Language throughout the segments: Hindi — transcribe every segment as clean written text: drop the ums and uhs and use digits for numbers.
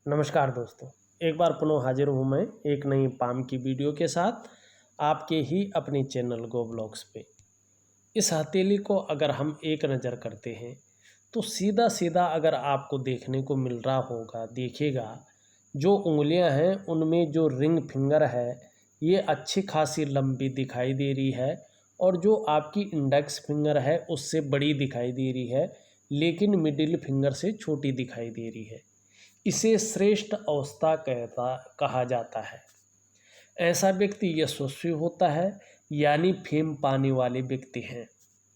नमस्कार दोस्तों, एक बार पुनः हाजिर हूँ मैं एक नई पाम की वीडियो के साथ आपके ही अपने चैनल गो ब्लॉग्स पे। इस हथेली को अगर हम एक नज़र करते हैं तो सीधा सीधा अगर आपको देखने को मिल रहा होगा, देखिएगा जो उंगलियां हैं उनमें जो रिंग फिंगर है ये अच्छी खासी लंबी दिखाई दे रही है और जो आपकी इंडेक्स फिंगर है उससे बड़ी दिखाई दे रही है, लेकिन मिडिल फिंगर से छोटी दिखाई दे रही है। इसे श्रेष्ठ अवस्था कहा जाता है। ऐसा व्यक्ति यशस्वी होता है, यानी फेम पाने वाले व्यक्ति हैं।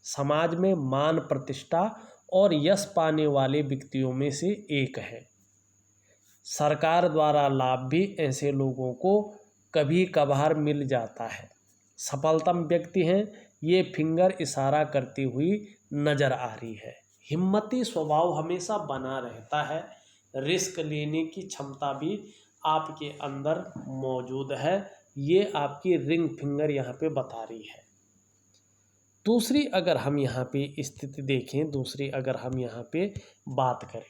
समाज में मान प्रतिष्ठा और यश पाने वाले व्यक्तियों में से एक है। सरकार द्वारा लाभ भी ऐसे लोगों को कभी कभार मिल जाता है। सफलतम व्यक्ति हैं, ये फिंगर इशारा करती हुई नजर आ रही है। हिम्मती स्वभाव हमेशा बना रहता है। रिस्क लेने की क्षमता भी आपके अंदर मौजूद है। ये आपकी रिंग फिंगर यहाँ पे बता रही है। दूसरी अगर हम यहाँ पे स्थिति देखें, दूसरी अगर हम यहाँ पे बात करें,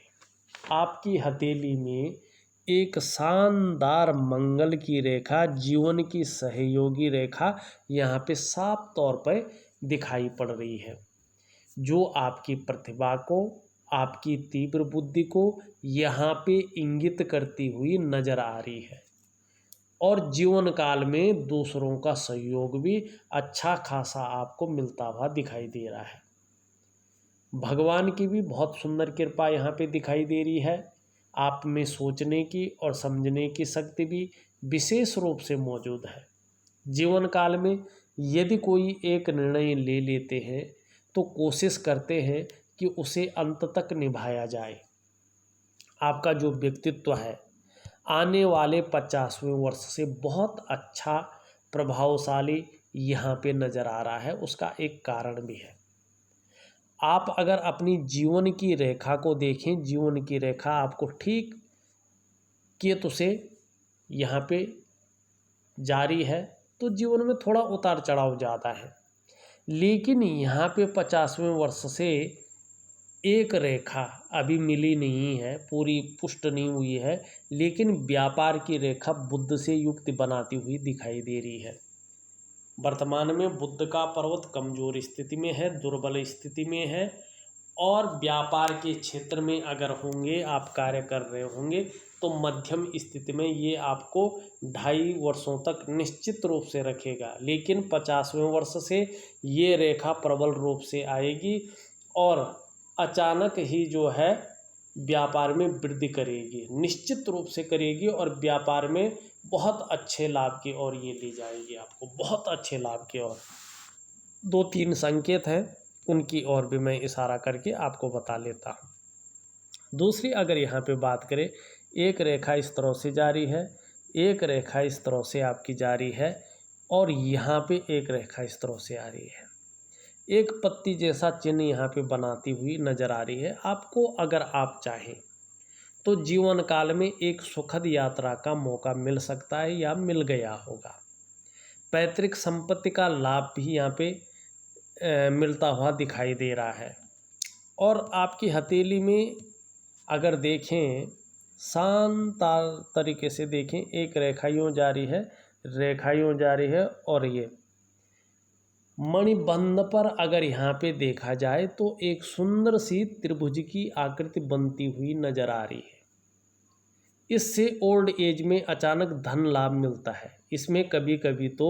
आपकी हथेली में एक शानदार मंगल की रेखा, जीवन की सहयोगी रेखा यहाँ पे साफ तौर पर दिखाई पड़ रही है, जो आपकी प्रतिभा को, आपकी तीव्र बुद्धि को यहाँ पे इंगित करती हुई नजर आ रही है। और जीवन काल में दूसरों का सहयोग भी अच्छा खासा आपको मिलता हुआ दिखाई दे रहा है। भगवान की भी बहुत सुंदर कृपा यहाँ पे दिखाई दे रही है। आप में सोचने की और समझने की शक्ति भी विशेष रूप से मौजूद है। जीवन काल में यदि कोई एक निर्णय ले लेते हैं तो कोशिश करते हैं कि उसे अंत तक निभाया जाए। आपका जो व्यक्तित्व है आने वाले 50वें वर्ष से बहुत अच्छा प्रभावशाली यहाँ पे नज़र आ रहा है। उसका एक कारण भी है। आप अगर अपनी जीवन की रेखा को देखें, जीवन की रेखा आपको ठीक केतु से यहाँ पे जारी है, तो जीवन में थोड़ा उतार चढ़ाव ज़्यादा है। लेकिन यहाँ पे 50वें वर्ष से एक रेखा अभी मिली नहीं है, पूरी पुष्ट नहीं हुई है, लेकिन व्यापार की रेखा बुध से युक्त बनाती हुई दिखाई दे रही है। वर्तमान में बुध का पर्वत कमजोर स्थिति में है, दुर्बल स्थिति में है। और व्यापार के क्षेत्र में अगर होंगे, आप कार्य कर रहे होंगे, तो मध्यम स्थिति में ये आपको 2.5 वर्षों तक निश्चित रूप से रखेगा। लेकिन 50वें वर्ष से ये रेखा प्रबल रूप से आएगी और अचानक ही जो है व्यापार में वृद्धि करेगी, निश्चित रूप से करेगी और व्यापार में बहुत अच्छे लाभ की ओर ये ले जाएगी, आपको बहुत अच्छे लाभ की ओर। 2-3 संकेत हैं, उनकी ओर भी मैं इशारा करके आपको बता लेता हूँ। दूसरी अगर यहाँ पे बात करें, एक रेखा इस तरह से जारी है, एक रेखा इस तरह से आपकी जारी है और यहाँ पे एक रेखा इस तरह से आ रही है। एक पत्ती जैसा चिन्ह यहाँ पे बनाती हुई नज़र आ रही है। आपको अगर आप चाहें तो जीवन काल में एक सुखद यात्रा का मौका मिल सकता है या मिल गया होगा। पैतृक संपत्ति का लाभ भी यहाँ पे मिलता हुआ दिखाई दे रहा है। और आपकी हथेली में अगर देखें, शांत तरीके से देखें, एक रेखा यूँ जारी है, रेखा यूँ जारी है और ये मणिबंध पर अगर यहाँ पे देखा जाए तो एक सुंदर सी त्रिभुज की आकृति बनती हुई नजर आ रही है। इससे ओल्ड एज में अचानक धन लाभ मिलता है। इसमें कभी कभी तो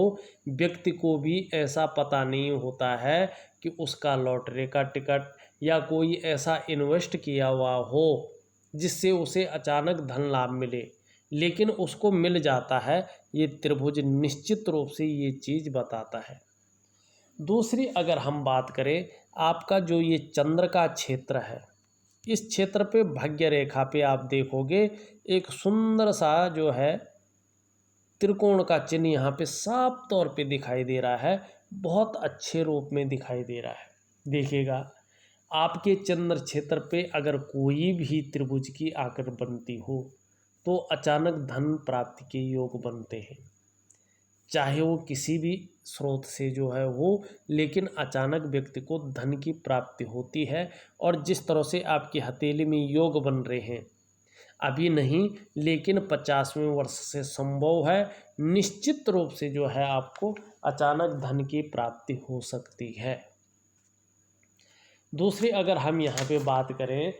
व्यक्ति को भी ऐसा पता नहीं होता है कि उसका लॉटरी का टिकट या कोई ऐसा इन्वेस्ट किया हुआ हो जिससे उसे अचानक धन लाभ मिले, लेकिन उसको मिल जाता है। ये त्रिभुज निश्चित रूप से ये चीज़ बताता है। दूसरी अगर हम बात करें, आपका जो ये चंद्र का क्षेत्र है, इस क्षेत्र पे भाग्य रेखा पे आप देखोगे एक सुंदर सा जो है त्रिकोण का चिन्ह यहाँ पे साफ तौर पे दिखाई दे रहा है, बहुत अच्छे रूप में दिखाई दे रहा है। देखिएगा, आपके चंद्र क्षेत्र पे अगर कोई भी त्रिभुज की आकृति बनती हो तो अचानक धन प्राप्ति के योग बनते हैं, चाहे वो किसी भी स्रोत से जो है वो, लेकिन अचानक व्यक्ति को धन की प्राप्ति होती है। और जिस तरह से आपकी हथेली में योग बन रहे हैं, अभी नहीं, लेकिन 50वें वर्ष से संभव है। निश्चित रूप से जो है आपको अचानक धन की प्राप्ति हो सकती है। दूसरी अगर हम यहाँ पे बात करें,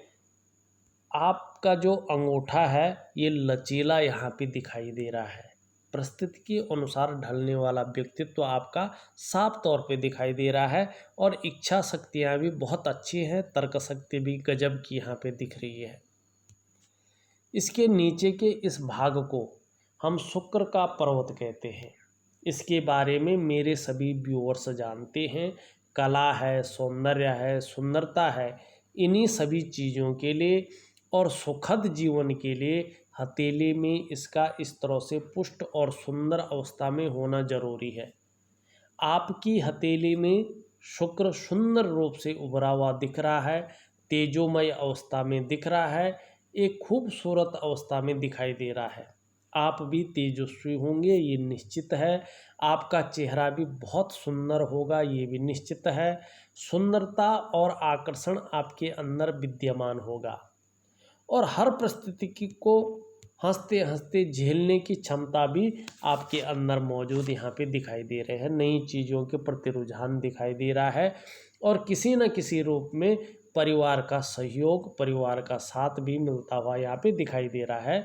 आपका जो अंगूठा है ये लचीला यहाँ पे दिखाई दे रहा है। परिस्थिति के अनुसार ढलने वाला व्यक्तित्व आपका साफ तौर पे दिखाई दे रहा है और इच्छा शक्तियाँ भी बहुत अच्छी हैं, तर्क शक्ति भी गजब की यहाँ पे दिख रही है। इसके नीचे के इस भाग को हम शुक्र का पर्वत कहते हैं। इसके बारे में मेरे सभी व्यूअर्स जानते हैं। कला है, सौंदर्य है, सुंदरता है, इन्हीं सभी चीज़ों के लिए और सुखद जीवन के लिए हथेली में इसका इस तरह से पुष्ट और सुंदर अवस्था में होना जरूरी है। आपकी हथेली में शुक्र सुंदर रूप से उभरा हुआ दिख रहा है, तेजोमय अवस्था में दिख रहा है, एक खूबसूरत अवस्था में दिखाई दे रहा है। आप भी तेजस्वी होंगे ये निश्चित है। आपका चेहरा भी बहुत सुंदर होगा ये भी निश्चित है। सुंदरता और आकर्षण आपके अंदर विद्यमान होगा और हर परिस्थिति को हंसते हंसते झेलने की क्षमता भी आपके अंदर मौजूद यहाँ पे दिखाई दे रहे हैं। नई चीज़ों के प्रति रुझान दिखाई दे रहा है और किसी न किसी रूप में परिवार का सहयोग, परिवार का साथ भी मिलता हुआ यहाँ पे दिखाई दे रहा है।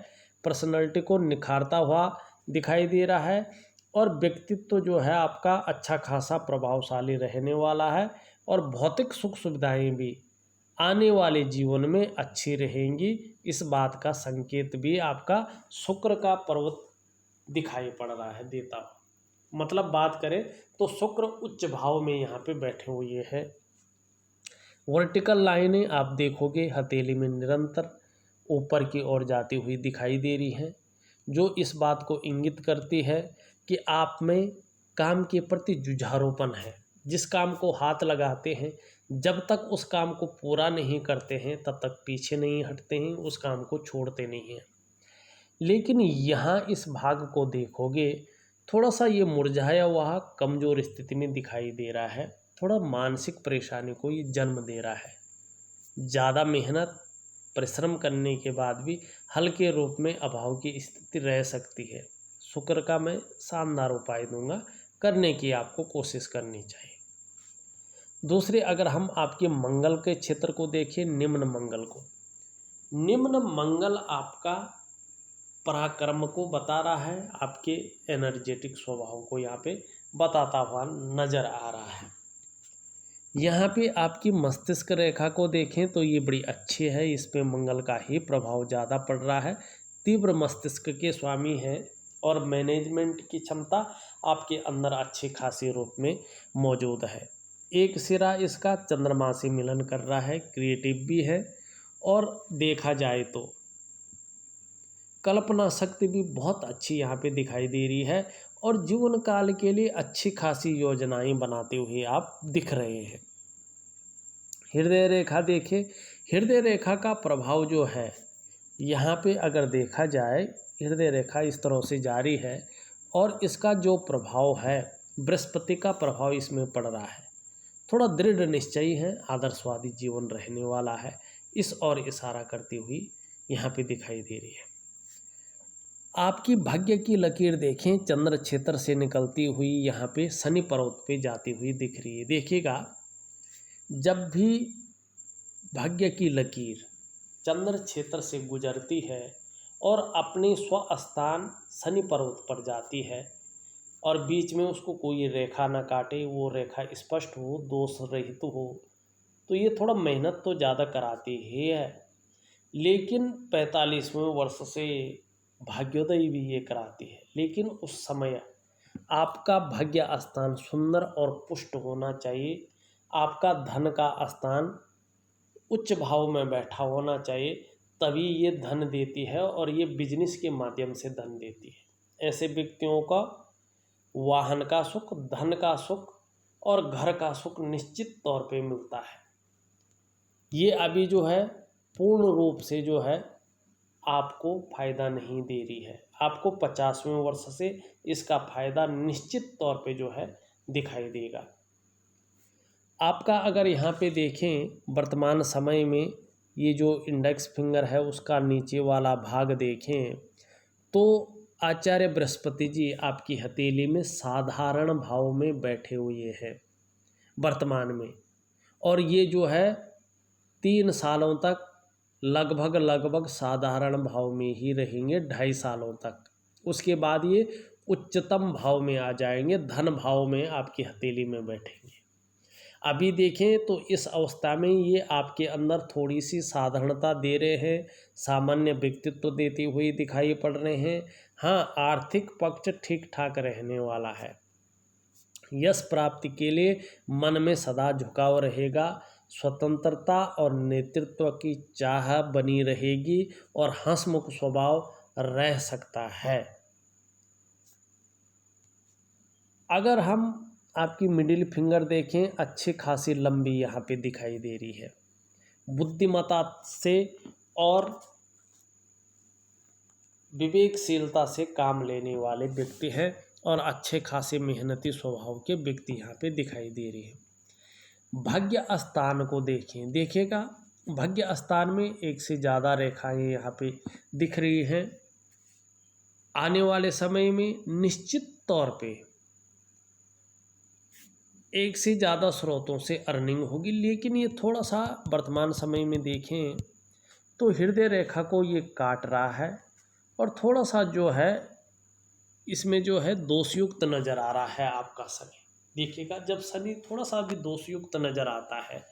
पर्सनैलिटी को निखारता हुआ दिखाई दे रहा है और व्यक्तित्व जो है आपका अच्छा खासा प्रभावशाली रहने वाला है और भौतिक सुख सुविधाएं भी आने वाले जीवन में अच्छी रहेंगी। इस बात का संकेत भी आपका शुक्र का पर्वत दिखाई पड़ रहा है देता हुआ। मतलब बात करें तो शुक्र उच्च भाव में यहाँ पे बैठे हुए हैं। वर्टिकल लाइनें आप देखोगे हथेली में निरंतर ऊपर की ओर जाती हुई दिखाई दे रही हैं, जो इस बात को इंगित करती है कि आप में काम के प्रति जुझारूपन है। जिस काम को हाथ लगाते हैं जब तक उस काम को पूरा नहीं करते हैं तब तक पीछे नहीं हटते हैं, उस काम को छोड़ते नहीं हैं। लेकिन यहाँ इस भाग को देखोगे थोड़ा सा ये मुरझाया हुआ कमज़ोर स्थिति में दिखाई दे रहा है। थोड़ा मानसिक परेशानी को ये जन्म दे रहा है। ज़्यादा मेहनत परिश्रम करने के बाद भी हल्के रूप में अभाव की स्थिति रह सकती है। शुक्र का मैं शानदार उपाय दूंगा, करने की आपको कोशिश करनी चाहिए। दूसरे अगर हम आपके मंगल के क्षेत्र को देखें, निम्न मंगल को, निम्न मंगल आपका पराक्रम को बता रहा है, आपके एनर्जेटिक स्वभाव को यहाँ पे बताता हुआ नजर आ रहा है। यहाँ पे आपकी मस्तिष्क रेखा को देखें तो ये बड़ी अच्छी है, इस पे मंगल का ही प्रभाव ज़्यादा पड़ रहा है। तीव्र मस्तिष्क के स्वामी हैं और मैनेजमेंट की क्षमता आपके अंदर अच्छी खासी रूप में मौजूद है। एक सिरा इसका चंद्रमा से मिलन कर रहा है, क्रिएटिव भी है और देखा जाए तो कल्पना शक्ति भी बहुत अच्छी यहाँ पे दिखाई दे रही है और जीवन काल के लिए अच्छी खासी योजनाएं बनाते हुए आप दिख रहे हैं। हृदय रेखा देखें, हृदय रेखा का प्रभाव जो है यहाँ पे अगर देखा जाए, हृदय रेखा इस तरह से जारी है और इसका जो प्रभाव है बृहस्पति का प्रभाव इसमें पड़ रहा है। थोड़ा दृढ़ निश्चयी है, आदर्शवादी जीवन रहने वाला है, इस और इशारा करती हुई यहाँ पे दिखाई दे रही है। आपकी भाग्य की लकीर देखें, चंद्र क्षेत्र से निकलती हुई यहाँ पे शनि पर्वत पे जाती हुई दिख रही है। देखिएगा जब भी भाग्य की लकीर चंद्र क्षेत्र से गुजरती है और अपने स्वस्थान शनि पर्वत पर जाती है और बीच में उसको कोई रेखा ना काटे, वो रेखा स्पष्ट हो, दोष रहित हो, तो ये थोड़ा मेहनत तो ज़्यादा कराती ही है, लेकिन 45वें वर्ष से भाग्योदय भी ये कराती है। लेकिन उस समय आपका भाग्य स्थान सुंदर और पुष्ट होना चाहिए, आपका धन का स्थान उच्च भाव में बैठा होना चाहिए, तभी ये धन देती है और ये बिजनेस के माध्यम से धन देती है। ऐसे व्यक्तियों का वाहन का सुख, धन का सुख और घर का सुख निश्चित तौर पे मिलता है। ये अभी जो है पूर्ण रूप से जो है आपको फ़ायदा नहीं दे रही है। आपको 50वें वर्ष से इसका फ़ायदा निश्चित तौर पे जो है दिखाई देगा। आपका अगर यहाँ पे देखें वर्तमान समय में ये जो इंडेक्स फिंगर है उसका नीचे वाला भाग देखें तो आचार्य बृहस्पति जी आपकी हथेली में साधारण भाव में बैठे हुए हैं वर्तमान में। और ये जो है 3 सालों तक लगभग साधारण भाव में ही रहेंगे, 2.5 सालों तक। उसके बाद ये उच्चतम भाव में आ जाएंगे, धन भाव में आपकी हथेली में बैठेंगे। अभी देखें तो इस अवस्था में ये आपके अंदर थोड़ी सी साधारणता दे रहे हैं, सामान्य व्यक्तित्व देते हुए दिखाई पड़ रहे हैं। हाँ, आर्थिक पक्ष ठीक ठाक रहने वाला है। यश प्राप्ति के लिए मन में सदा झुकाव रहेगा, स्वतंत्रता और नेतृत्व की चाह बनी रहेगी और हंसमुख स्वभाव रह सकता है। अगर हम आपकी मिडिल फिंगर देखें, अच्छी खासी लंबी यहाँ पे दिखाई दे रही है। बुद्धिमत्ता से और विवेकशीलता से काम लेने वाले व्यक्ति हैं और अच्छे खासे मेहनती स्वभाव के व्यक्ति यहाँ पे दिखाई दे रहे हैं। भाग्य स्थान को देखिएगा भाग्य स्थान में एक से ज़्यादा रेखाएं यहाँ पे दिख रही हैं। आने वाले समय में निश्चित तौर पे एक से ज़्यादा स्रोतों से अर्निंग होगी, लेकिन ये थोड़ा सा वर्तमान समय में देखें तो हृदय रेखा को ये काट रहा है और थोड़ा सा जो है इसमें जो है दोषयुक्त नज़र आ रहा है आपका शनि। देखिएगा, जब शनि थोड़ा सा भी दोषयुक्त नज़र आता है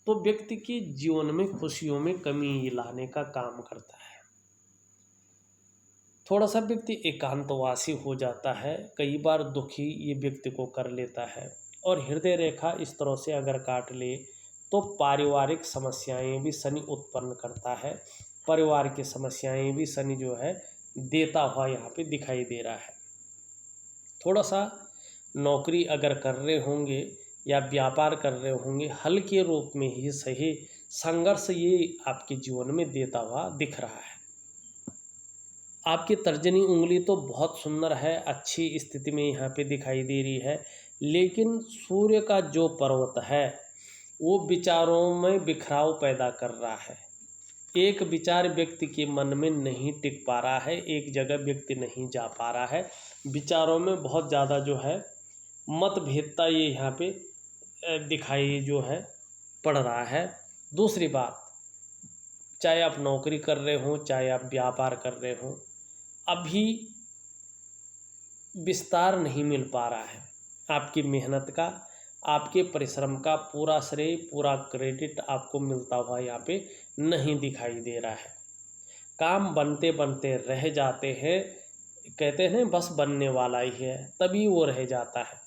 तो व्यक्ति के जीवन में खुशियों में कमी लाने का काम करता है। थोड़ा सा व्यक्ति एकांतवासी हो जाता है, कई बार दुखी ये व्यक्ति को कर लेता है। और हृदय रेखा इस तरह से अगर काट ले तो पारिवारिक समस्याएं भी शनि उत्पन्न करता है। परिवार की समस्याएं भी शनि जो है देता हुआ यहाँ पे दिखाई दे रहा है। थोड़ा सा नौकरी अगर कर रहे होंगे या व्यापार कर रहे होंगे, हल्के रूप में ही सही संघर्ष ये आपके जीवन में देता हुआ दिख रहा है। आपकी तर्जनी उंगली तो बहुत सुंदर है, अच्छी स्थिति में यहाँ पे दिखाई दे रही है, लेकिन सूर्य का जो पर्वत है वो विचारों में बिखराव पैदा कर रहा है। एक विचार व्यक्ति के मन में नहीं टिक पा रहा है, एक जगह व्यक्ति नहीं जा पा रहा है, विचारों में बहुत ज़्यादा जो है मतभेदता ये यहाँ पे दिखाई जो है पड़ रहा है। दूसरी बात, चाहे आप नौकरी कर रहे हो चाहे आप व्यापार कर रहे हो, अभी विस्तार नहीं मिल पा रहा है। आपकी मेहनत का, आपके परिश्रम का पूरा श्रेय, पूरा क्रेडिट आपको मिलता हुआ यहाँ पे नहीं दिखाई दे रहा है। काम बनते बनते रह जाते हैं, कहते हैं बस बनने वाला ही है, तभी वो रह जाता है।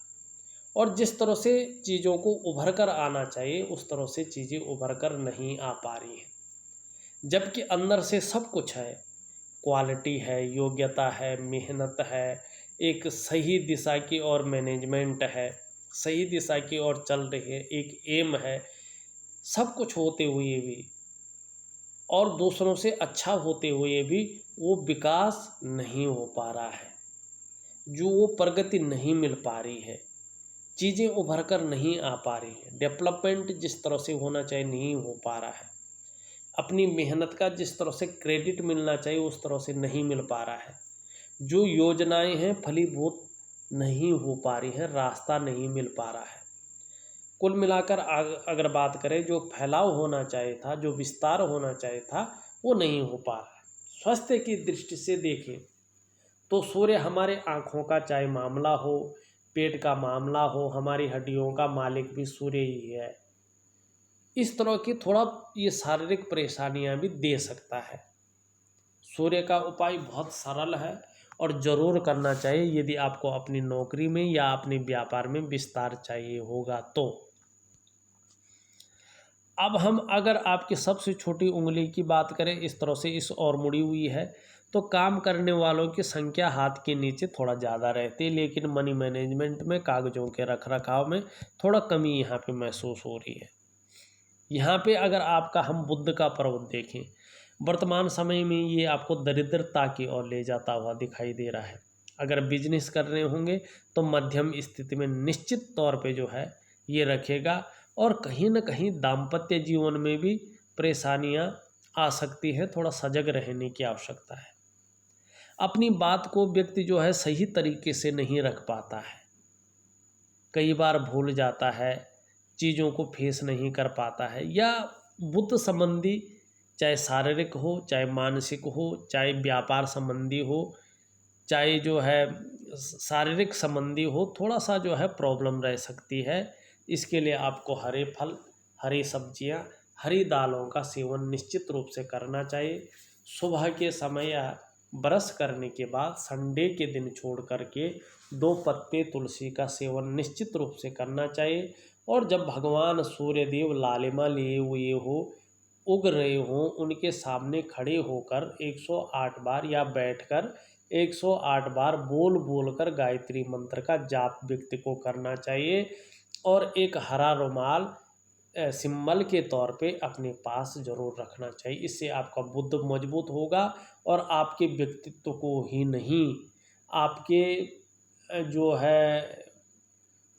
और जिस तरह से चीज़ों को उभर कर आना चाहिए उस तरह से चीज़ें उभर कर नहीं आ पा रही हैं, जबकि अंदर से सब कुछ है, क्वालिटी है, योग्यता है, मेहनत है, एक सही दिशा की ओर मैनेजमेंट है, सही दिशा की ओर चल रही है, एक एम है, सब कुछ होते हुए भी और दूसरों से अच्छा होते हुए भी वो विकास नहीं हो पा रहा है, जो वो प्रगति नहीं मिल पा रही है, चीज़ें उभर कर नहीं आ पा रही हैं, डेवलपमेंट जिस तरह से होना चाहिए नहीं हो पा रहा है, अपनी मेहनत का जिस तरह से क्रेडिट मिलना चाहिए उस तरह से नहीं मिल पा रहा है, जो योजनाएं हैं फलीभूत नहीं हो पा रही हैं, रास्ता नहीं मिल पा रहा है। कुल मिलाकर अगर बात करें, जो फैलाव होना चाहिए था, जो विस्तार होना चाहिए था, वो नहीं हो पा रहा है। स्वास्थ्य की दृष्टि से देखें तो सूर्य हमारे आँखों का चाहे मामला हो, पेट का मामला हो, हमारी हड्डियों का मालिक भी सूर्य ही है। इस तरह की थोड़ा ये शारीरिक परेशानियां भी दे सकता है। सूर्य का उपाय बहुत सरल है और ज़रूर करना चाहिए यदि आपको अपनी नौकरी में या अपने व्यापार में विस्तार चाहिए होगा तो। अब हम अगर आपकी सबसे छोटी उंगली की बात करें, इस तरह से इस ओर मुड़ी हुई है, तो काम करने वालों की संख्या हाथ के नीचे थोड़ा ज़्यादा रहती है, लेकिन मनी मैनेजमेंट में, कागज़ों के रख रखाव में थोड़ा कमी यहाँ पे महसूस हो रही है। यहाँ पे अगर आपका हम बुध का पर्वत देखें, वर्तमान समय में ये आपको दरिद्रता की ओर ले जाता हुआ दिखाई दे रहा है। अगर बिजनेस कर रहे होंगे तो मध्यम स्थिति में निश्चित तौर पे जो है ये रखेगा और कहीं ना कहीं दाम्पत्य जीवन में भी परेशानियां आ सकती हैं, थोड़ा सजग रहने की आवश्यकता है। अपनी बात को व्यक्ति जो है सही तरीके से नहीं रख पाता है, कई बार भूल जाता है, चीज़ों को फेस नहीं कर पाता है, या बुद्ध संबंधी, चाहे शारीरिक हो, चाहे मानसिक हो, चाहे व्यापार संबंधी हो, चाहे जो है शारीरिक संबंधी हो, थोड़ा सा जो है प्रॉब्लम रह सकती है। इसके लिए आपको हरे फल, हरी सब्जियां, हरी दालों का सेवन निश्चित रूप से करना चाहिए। सुबह के समय या ब्रश करने के बाद संडे के दिन छोड़ करके 2 पत्ते तुलसी का सेवन निश्चित रूप से करना चाहिए। और जब भगवान सूर्यदेव लालिमा लिए हुए हो, उग रहे हों, उनके सामने खड़े होकर 108 बार या बैठकर 108 बार बोल बोल कर गायत्री मंत्र का जाप व्यक्ति को करना चाहिए। और एक हरा रुमाल सिंबल के तौर पे अपने पास जरूर रखना चाहिए। इससे आपका बुद्ध मजबूत होगा और आपके व्यक्तित्व को ही नहीं, आपके जो है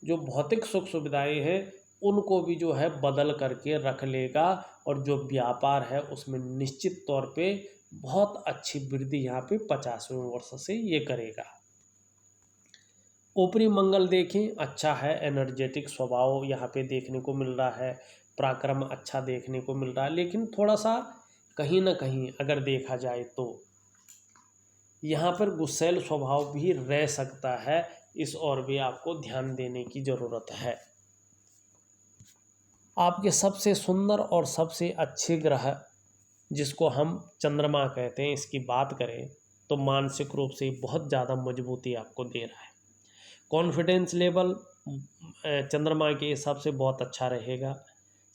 जो भौतिक सुख सुविधाएं हैं उनको भी जो है बदल करके रख लेगा। और जो व्यापार है उसमें निश्चित तौर पे बहुत अच्छी वृद्धि यहाँ पे 50वें वर्ष से ये करेगा। ऊपरी मंगल देखें, अच्छा है, एनर्जेटिक स्वभाव यहाँ पे देखने को मिल रहा है, पराक्रम अच्छा देखने को मिल रहा है। लेकिन थोड़ा सा कहीं ना कहीं अगर देखा जाए तो यहाँ पर गुस्सैल स्वभाव भी रह सकता है, इस और भी आपको ध्यान देने की ज़रूरत है। आपके सबसे सुंदर और सबसे अच्छे ग्रह जिसको हम चंद्रमा कहते हैं, इसकी बात करें तो मानसिक रूप से बहुत ज़्यादा मजबूती आपको दे रहा है। कॉन्फिडेंस लेवल चंद्रमा के हिसाब से बहुत अच्छा रहेगा।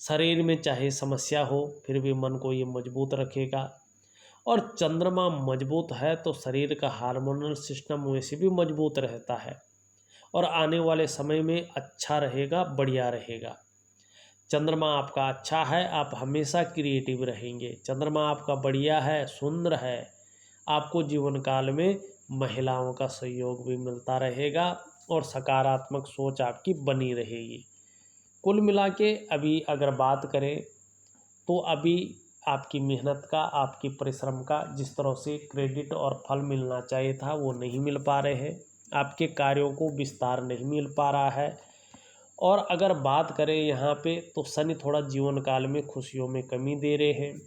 शरीर में चाहे समस्या हो फिर भी मन को ये मजबूत रखेगा। और चंद्रमा मजबूत है तो शरीर का हार्मोनल सिस्टम वैसे भी मजबूत रहता है और आने वाले समय में अच्छा रहेगा, बढ़िया रहेगा। चंद्रमा आपका अच्छा है, आप हमेशा क्रिएटिव रहेंगे। चंद्रमा आपका बढ़िया है, सुंदर है, आपको जीवन काल में महिलाओं का सहयोग भी मिलता रहेगा और सकारात्मक सोच आपकी बनी रहेगी। कुल मिला के अभी अगर बात करें तो अभी आपकी मेहनत का, आपकी परिश्रम का जिस तरह से क्रेडिट और फल मिलना चाहिए था वो नहीं मिल पा रहे हैं, आपके कार्यों को विस्तार नहीं मिल पा रहा है। और अगर बात करें यहाँ पे तो शनि थोड़ा जीवन काल में खुशियों में कमी दे रहे हैं।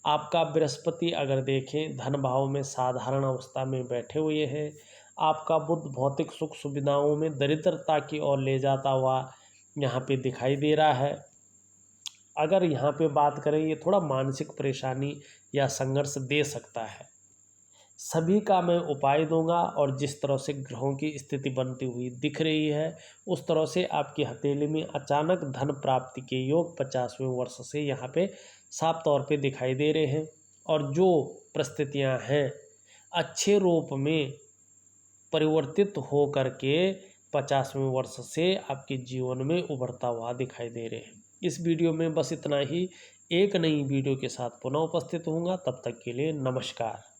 आपका बृहस्पति अगर देखें धन भाव में साधारण अवस्था में बैठे हुए हैं। आपका बुध भौतिक सुख सुविधाओं में दरिद्रता की ओर ले जाता हुआ यहाँ पे दिखाई दे रहा है। अगर यहाँ पे बात करें ये थोड़ा मानसिक परेशानी या संघर्ष दे सकता है। सभी का मैं उपाय दूंगा और जिस तरह से ग्रहों की स्थिति बनती हुई दिख रही है उस तरह से आपकी हथेली में अचानक धन प्राप्ति के योग 50वें वर्ष से यहाँ पे साफ तौर पे दिखाई दे रहे हैं। और जो परिस्थितियाँ हैं अच्छे रूप में परिवर्तित हो करके 50वें वर्ष से आपके जीवन में उभरता हुआ दिखाई दे रहे हैं। इस वीडियो में बस इतना ही। एक नई वीडियो के साथ पुनः उपस्थित होऊंगा, तब तक के लिए नमस्कार।